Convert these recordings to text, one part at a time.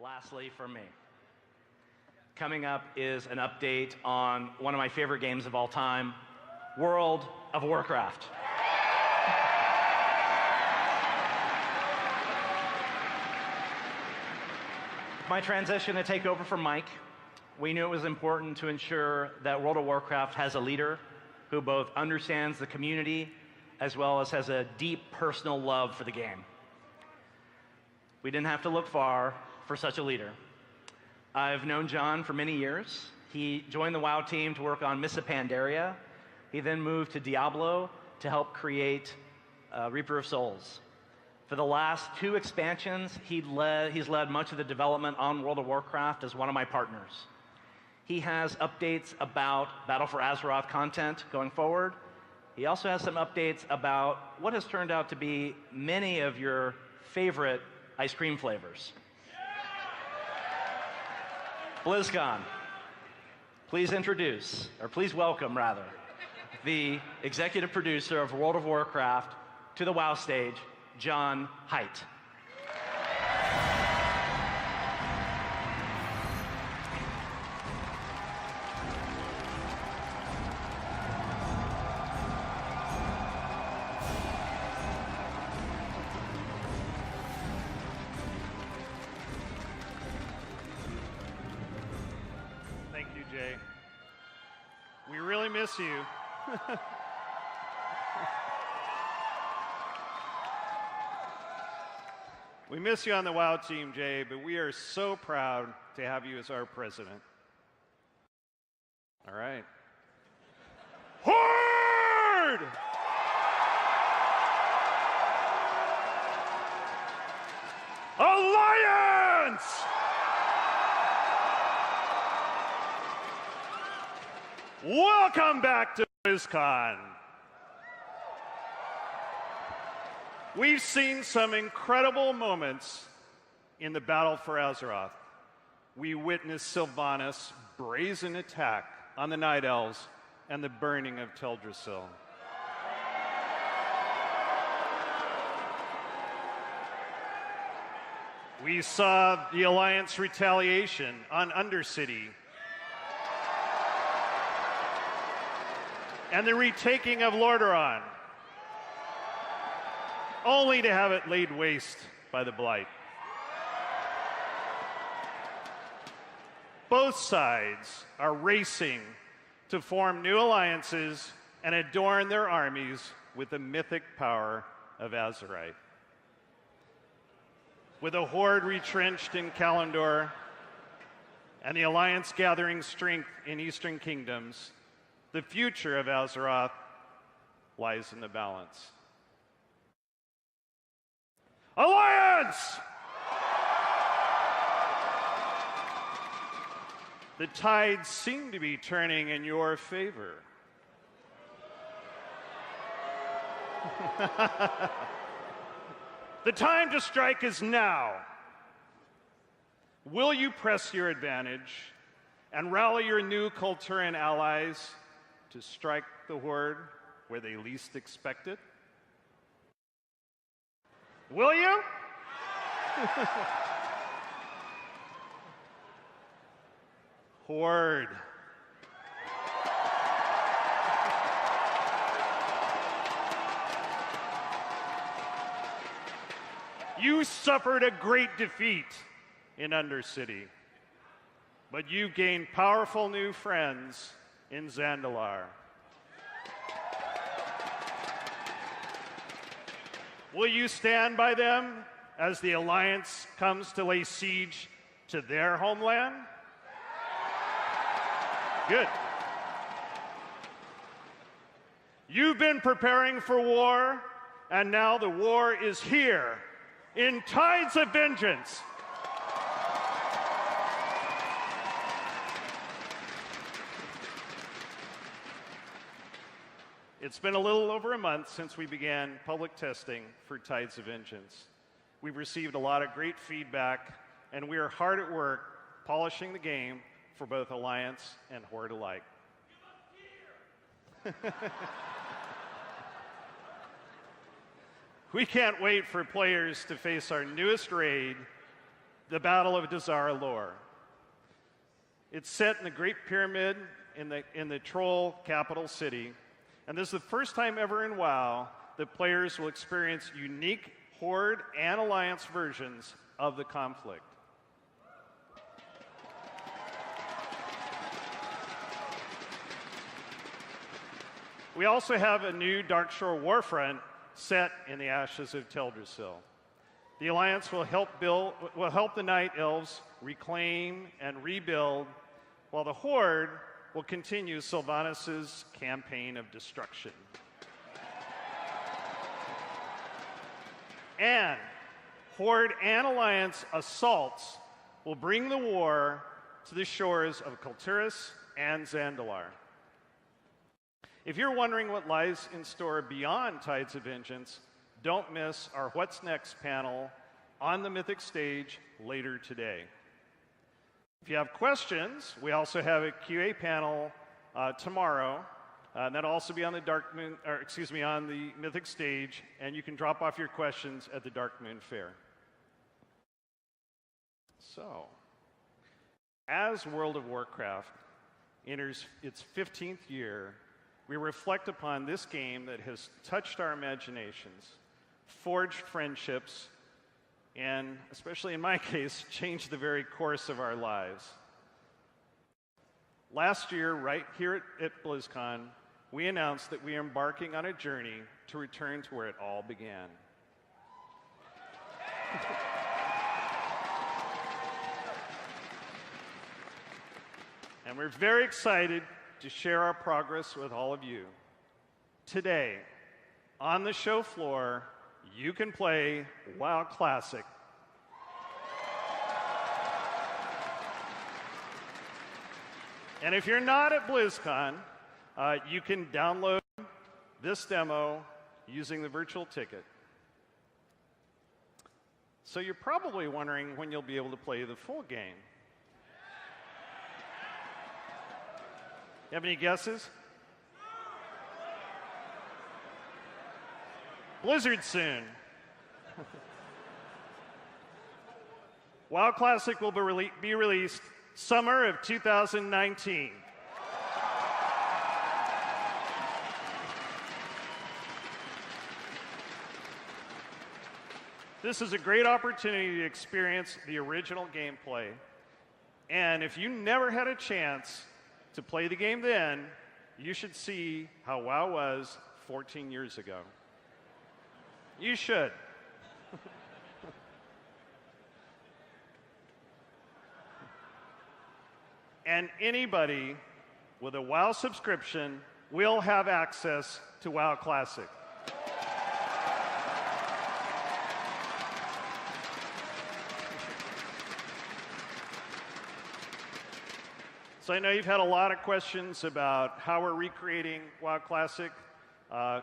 Lastly, for me, coming up is an update on one of my favorite games of all time, World of Warcraft. My transition to take over from Mike, we knew it was important to ensure that World of Warcraft has a leader who both understands the community as well as has a deep personal love for the game. We didn't have to look far for such a leader. I've known John for many years. He joined the WoW team to work on Mists of Pandaria. He then moved to Diablo to help create Reaper of Souls. For the last 2 expansions, he's led much of the development on World of Warcraft as one of my partners. He has updates about Battle for Azeroth content going forward. He also has some updates about what has turned out to be many of your favorite ice cream flavors. BlizzCon, please welcome, the executive producer of World of Warcraft to the WoW stage, John Haidt. Thank you, Jay. We really miss you. We miss you on the WoW team, Jay, but we are so proud to have you as our president. All right. Horde! Alliance! Welcome back to BlizzCon. We've seen some incredible moments in the battle for Azeroth. We witnessed Sylvanas' brazen attack on the Night Elves and the burning of Teldrassil. We saw the Alliance retaliation on Undercity and the retaking of Lordaeron, only to have it laid waste by the Blight. Both sides are racing to form new alliances and adorn their armies with the mythic power of Azerite. With the Horde retrenched in Kalimdor and the Alliance gathering strength in Eastern Kingdoms, the future of Azeroth lies in the balance. Alliance! The tides seem to be turning in your favor. The time to strike is now. Will you press your advantage and rally your new Kulturan allies to strike the Horde where they least expect it? Will you? Horde. You suffered a great defeat in Undercity, but you gained powerful new friends in Zandalar. Will you stand by them as the Alliance comes to lay siege to their homeland? Good. You've been preparing for war, and now the war is here in Tides of Vengeance. It's been a little over a month since we began public testing for Tides of Vengeance. We've received a lot of great feedback, and we are hard at work polishing the game for both Alliance and Horde alike. We can't wait for players to face our newest raid the Battle of Dazara lore. It's set in the Great Pyramid in the Troll capital city, and this is the first time ever in WoW that players will experience unique Horde and Alliance versions of the conflict. We also have a new Darkshore Warfront set in the ashes of Teldrassil. The Alliance will help the Night Elves reclaim and rebuild, while the Horde will continue Sylvanas' campaign of destruction. And Horde and Alliance assaults will bring the war to the shores of Kulturis and Zandalar. If you're wondering what lies in store beyond Tides of Vengeance, don't miss our What's Next panel on the Mythic stage later today. If you have questions, we also have a QA panel tomorrow. And that'll also be on the on the Mythic stage, and you can drop off your questions at the Dark Moon Fair. So, as World of Warcraft enters its 15th year, we reflect upon this game that has touched our imaginations, forged friendships, and, especially in my case, changed the very course of our lives. Last year, right here at BlizzCon, we announced that we are embarking on a journey to return to where it all began. And we're very excited to share our progress with all of you. Today, on the show floor, you can play WoW Classic. And if you're not at BlizzCon, you can download this demo using the virtual ticket. So you're probably wondering when you'll be able to play the full game. You have any guesses? Blizzard soon. WoW Classic will be released summer of 2019. This is a great opportunity to experience the original gameplay. And if you never had a chance to play the game then, you should see how WoW was 14 years ago. You should. And anybody with a WoW subscription will have access to WoW Classic. So I know you've had a lot of questions about how we're recreating WoW Classic.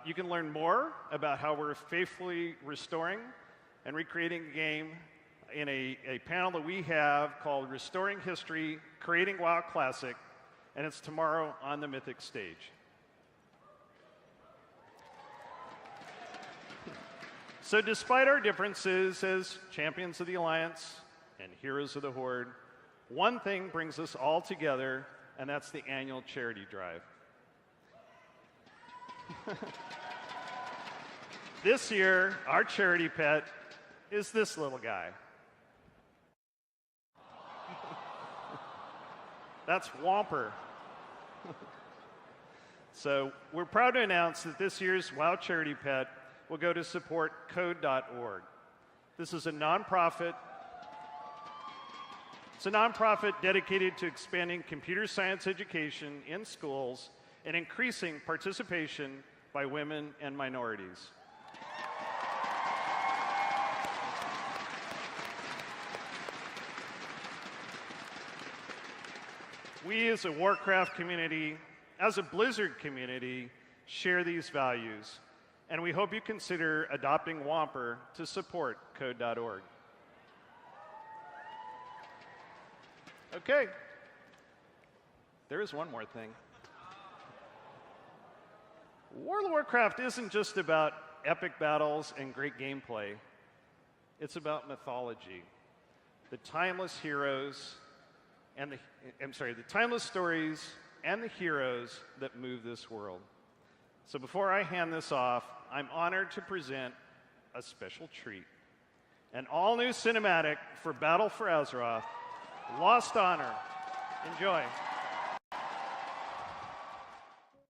You can learn more about how we're faithfully restoring and recreating the game in a panel that we have called Restoring History, Creating WoW Classic, and it's tomorrow on the Mythic stage. So despite our differences as champions of the Alliance and heroes of the Horde, one thing brings us all together, and that's the annual charity drive. This year, our charity pet is this little guy. That's Whomper. So we're proud to announce that this year's WoW charity pet will go to support code.org. This is a nonprofit. It's a nonprofit dedicated to expanding computer science education in schools and increasing participation by women and minorities. We as a Warcraft community, as a Blizzard community, share these values, and we hope you consider adopting Whomper to support code.org. Okay, there is one more thing. World of Warcraft isn't just about epic battles and great gameplay. It's about mythology. the timeless heroes and the timeless stories and the heroes that move this world. So before I hand this off, I'm honored to present a special treat. An all-new cinematic for Battle for Azeroth, Lost Honor. Enjoy.